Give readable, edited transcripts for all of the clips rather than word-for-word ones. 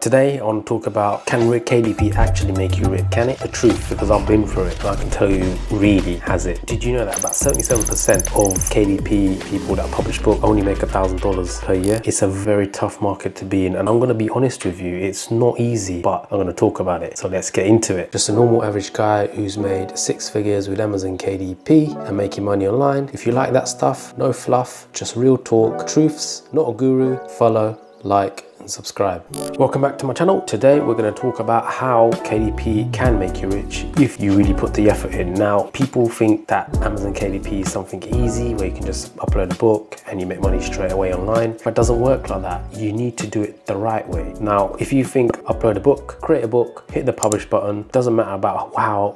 Today I want to talk about, can KDP actually make you rich? Can it? The truth, because I've been through it and I can tell you really has it. Did you know that about 77% of KDP people that publish books only make $1,000 per year? It's a very tough market to be in, and I'm going to be honest with you, it's not easy, but I'm going to talk about it. So let's get into it. Just a normal average guy who's made 6 figures with Amazon KDP and making money online. If you like that stuff, no fluff, just real talk, truths, not a guru. Follow, like, and subscribe. Welcome back to my channel. Today we're going to talk about how KDP can make you rich if you really put the effort in. Now, people think that Amazon KDP is something easy where you can just upload a book and you make money straight away online, but it doesn't work like that. You need to do it the right way. Now, if you think upload a book, create a book, hit the publish button, doesn't matter about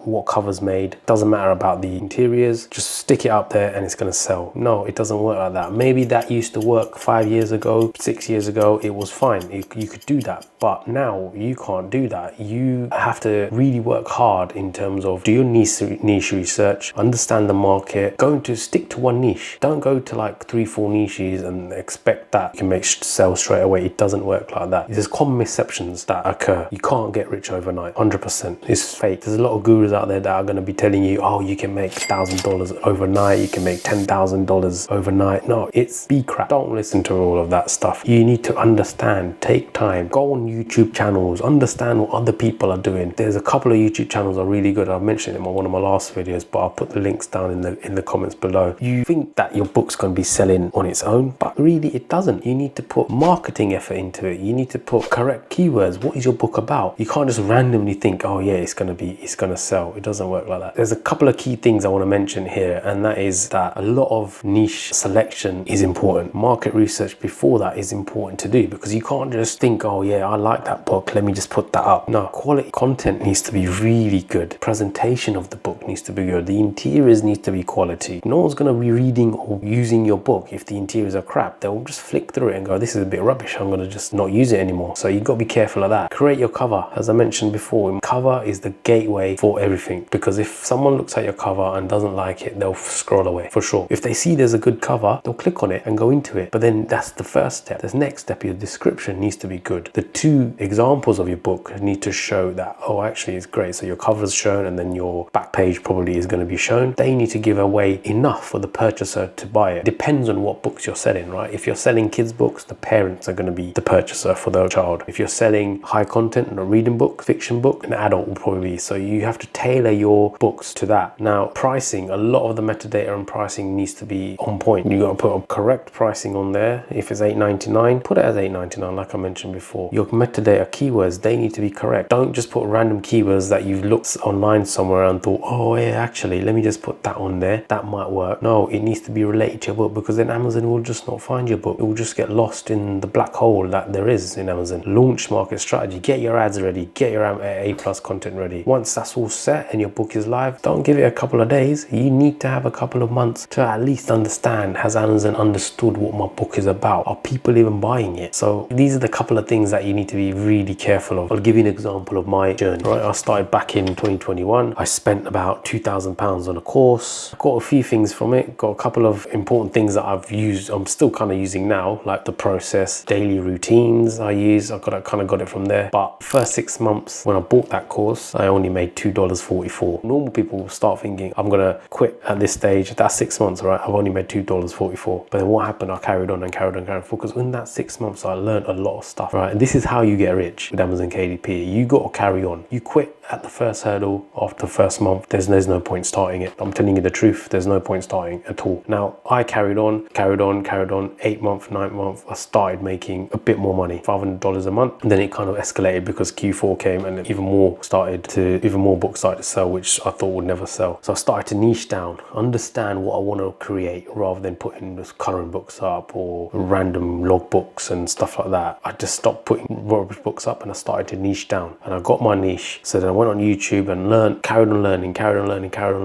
what cover's made, doesn't matter about the interiors, just stick it up there and it's going to sell. No, it doesn't work like that. Maybe that used to work 5 years ago, 6 years ago, it was fine. You could do that, but now you can't do that. You have to really work hard in terms of do your niche research, understand the market, stick to one niche. Don't go to like 3-4 niches and expect that you can make sales straight away. It doesn't work like that. There's common misconceptions that occur. You can't get rich overnight. 100%. It's fake. There's a lot of gurus out there that are going to be telling you, oh, you can make $1,000 overnight, you can make $10,000 overnight. No, it's crap. Don't listen to all of that stuff. You need to understand. Take time, go on YouTube channels, understand what other people are doing. There's a couple of YouTube channels are really good. I've mentioned it in one of my last videos, but I'll put the links down in the comments below. You think that your book's going to be selling on its own, but really it doesn't. You need to put marketing effort into it. You need to put correct keywords. What is your book about? You can't just randomly think, oh yeah, it's going to sell. It doesn't work like that. There's a couple of key things I want to mention here, and that is that a lot of niche selection is important. Market research before that is important to do, because you can't just think, oh yeah, I like that book, let me just put that up. No, quality content needs to be really good. Presentation of the book needs to be good. The interiors need to be quality. No one's going to be reading or using your book if the interiors are crap. They'll just flick through it and go, this is a bit rubbish, I'm going to just not use it anymore. So you've got to be careful of that. Create your cover. As I mentioned before, cover is the gateway for everything, because if someone looks at your cover and doesn't like it, they'll scroll away for sure. If they see there's a good cover, they'll click on it and go into it. But then that's the first step. The next step, your description needs to be good. The 2 examples of your book need to show that, oh, actually it's great. So your cover is shown and then your back page probably is going to be shown. They need to give away enough for the purchaser to buy it. Depends on what books you're selling, right? If you're selling kids books, the parents are going to be the purchaser for their child. If you're selling high content and a reading book, fiction book, an adult will probably be. So you have to tailor your books to that. Now, pricing, a lot of the metadata and pricing needs to be on point. You got to put a correct pricing on there. If it's $8.99, put it as $8.99 like I mentioned before. Your metadata keywords, they need to be correct. Don't just put random keywords that you've looked online somewhere and thought, oh yeah, actually let me just put that on there, that might work. No, it needs to be related to your book, because then Amazon will just not find your book. It will just get lost in the black hole that there is in Amazon. Launch market strategy, get your ads ready, get your A+ content ready. Once that's all set and your book is live, don't give it a couple of days. You need to have a couple of months to at least understand, has Amazon understood what my book is about? Are people even buying it? So these are the couple of things that you need to be really careful of. I'll give you an example of my journey. Right, I started back in 2021. I spent about £2,000 on a course. Got a few things from it. Got a couple of important things that I've used. I'm still kind of using now, like the process, daily routines I use. I kind of got it from there. But first 6 months when I bought that course, I only made $2.44. Normal people will start thinking, I'm gonna quit at this stage. That's 6 months, right? I've only made $2.44. But then what happened? I carried on, because in that 6 months I learned a lot of stuff, right? And this is how you get rich with Amazon KDP. You got to carry on. You quit at the first hurdle after the first month. There's no point starting it. I'm telling you the truth. There's no point starting at all. Now, I carried on. 8 months, 9 months, I started making a bit more money, $500 a month. And then it kind of escalated because Q4 came and even more books started to sell, which I thought would never sell. So I started to niche down, understand what I want to create rather than putting just current books up or random log books and stuff like that. I just stopped putting rubbish books up and I started to niche down, and I got my niche. So then went on YouTube and carried on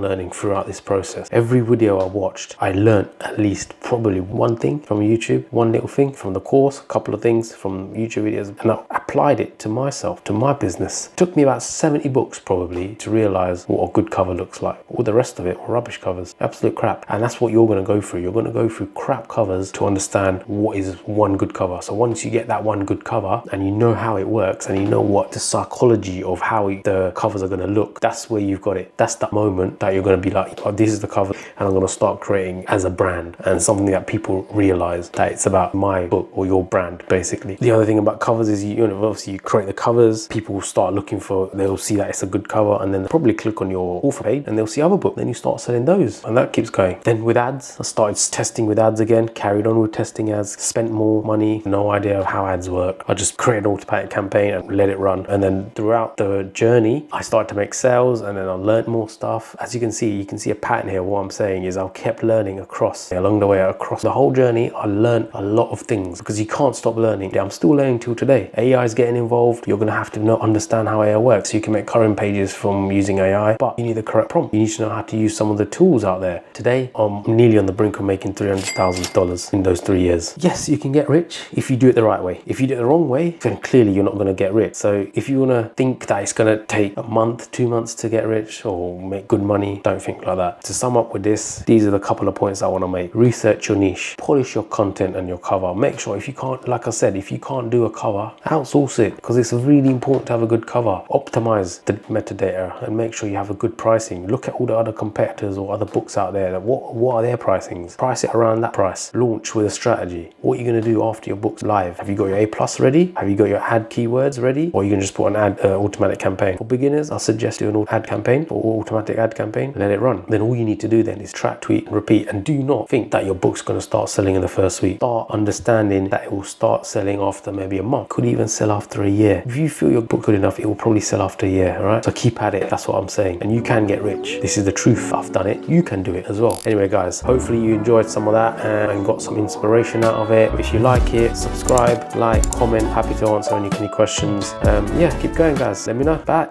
learning throughout this process. Every video I watched, I learned at least probably one thing from YouTube, one little thing from the course, a couple of things from YouTube videos, and I applied it to myself, to my business. It took me about 70 books probably to realize what a good cover looks like. All the rest of it were rubbish covers, absolute crap. And that's what you're going to go through. You're going to go through crap covers to understand what is one good cover. So once you get that one good cover and you know how it works and you know what the psychology of how the covers are going to look, that's where you've got it. That's that moment that you're going to be like, oh, this is the cover, and I'm going to start creating as a brand and something that people realize that it's about my book or your brand, basically. The other thing about covers is obviously you create the covers, people will start looking for, they'll see that it's a good cover, and then they'll probably click on your author page and they'll see other books. Then you start selling those, and that keeps going. Then with ads, I started testing with ads again, carried on with testing ads, spent more money, no idea of how ads work. I just created an automatic campaign and let it run. And then throughout the journey, I started to make sales, and then I learned more stuff. As you can see a pattern here. What I'm saying is I kept learning along the way, across the whole journey. I learned a lot of things because you can't stop learning. I'm still learning till today. AI is getting involved. You're going to have to understand how AI works. So you can make current pages from using AI, but you need the correct prompt. You need to know how to use some of the tools out there. Today, I'm nearly on the brink of making $300,000 in those 3 years. Yes, you can get rich if you do it the right way. If you do it the wrong way, then clearly you're not going to get rich. So if you want to think that it's going to take a month, 2 months to get rich or make good money, don't think like that. To sum up with this, these are the couple of points I want to make. Research your niche, polish your content and your cover. Make sure, if you can't, like I said, if you can't do a cover, outsource it, because it's really important to have a good cover. Optimize the metadata and make sure you have a good pricing. Look at all the other competitors or other books out there. What are their pricings? Price it around that price. Launch with a strategy. What are you going to do after your book's live? Have you got your A+ ready? Have you got your ad keywords ready? Or you can just put an ad automatic campaign. For beginners, I suggest do an ad campaign or automatic ad campaign. Let it run. Then all you need to do then is track, tweet, and repeat. And do not think that your book's going to start selling in the first week. Start understanding that it will start selling after maybe a month. Could even sell after a year. If you feel your book good enough, it will probably sell after a year. All right. So keep at it. That's what I'm saying. And you can get rich. This is the truth. I've done it. You can do it as well. Anyway, guys, hopefully you enjoyed some of that and got some inspiration out of it. If you like it, subscribe, like, comment. Happy to answer any questions. Yeah, keep going, guys. Let me know. Bye.